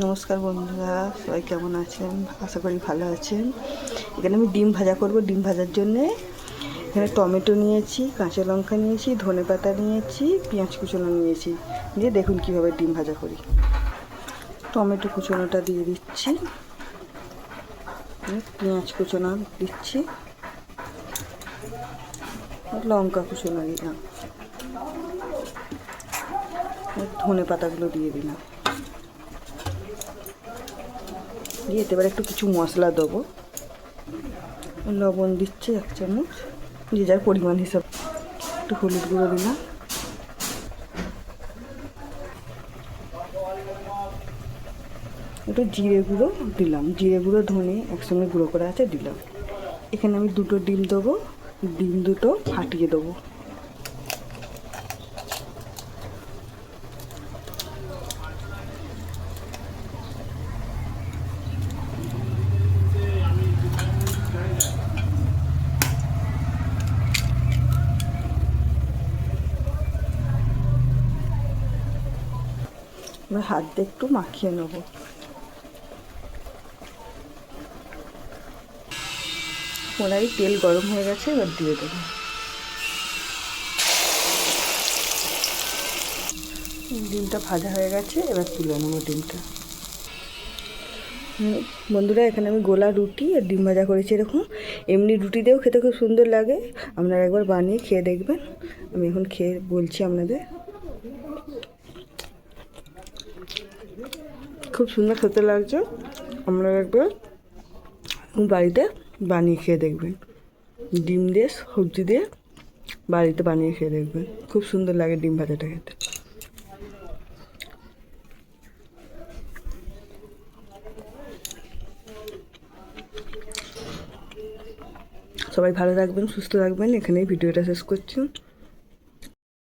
নমস্কার বন্ধুরা, সবাই কেমন আছেন? আশা করি ভালো আছেন। এখানে আমি ডিম ভাজা করব। ডিম ভাজার জন্যে এখানে টমেটো নিয়েছি, কাঁচা লঙ্কা নিয়েছি, ধনেপাতা নিয়েছি, পেঁয়াজ কুচনো নিয়েছি। দিয়ে দেখুন কীভাবে ডিম ভাজা করি। টমেটো কুচনোটা দিয়ে দিচ্ছি, পেঁয়াজ কুচনো দিচ্ছি, লঙ্কা কুচনো দিলাম, ধনেপাতাগুলো দিয়ে দিলাম। দিয়ে এবার একটু কিছু মশলা দেবো। লবণ দিচ্ছি 1 চামচ, যে যার পরিমাণ হিসাব। একটু হলুদ গুঁড়ো দিলাম, একটু জিরে গুঁড়ো দিলাম। জিরে গুঁড়ো ধনে একসঙ্গে গুঁড়ো করা আছে দিলাম। এখানে আমি 2টো ডিম দেবো, ডিম 2টো ফাটিয়ে দেবো। এবার হাত দিয়ে একটু মাখিয়ে নেব। কড়াই তেল গরম হয়ে গেছে, এবার দিয়ে দেবো। ডিমটা ভাজা হয়ে গেছে, এবার তুলে নেবো ডিমটা। বন্ধুরা, এখানে আমি গোলা রুটি আর ডিম ভাজা করেছি। এরকম এমনি রুটি দিয়েও খেতে খুব সুন্দর লাগে। আপনারা একবার বানিয়ে খেয়ে দেখবেন। আমি এখন খেয়ে বলছি আপনাদের। খুব সুন্দর খেতে লাগছে। আপনারা একবার বাড়িতে বানিয়ে খেয়ে দেখবেন। ডিম দিয়ে সবজি দিয়ে বাড়িতে বানিয়ে খেয়ে দেখবেন, খুব সুন্দর লাগে ডিম ভাজাটা খেতে। সবাই ভালো থাকবেন, সুস্থ থাকবেন। এখানেই ভিডিওটা শেষ করছি।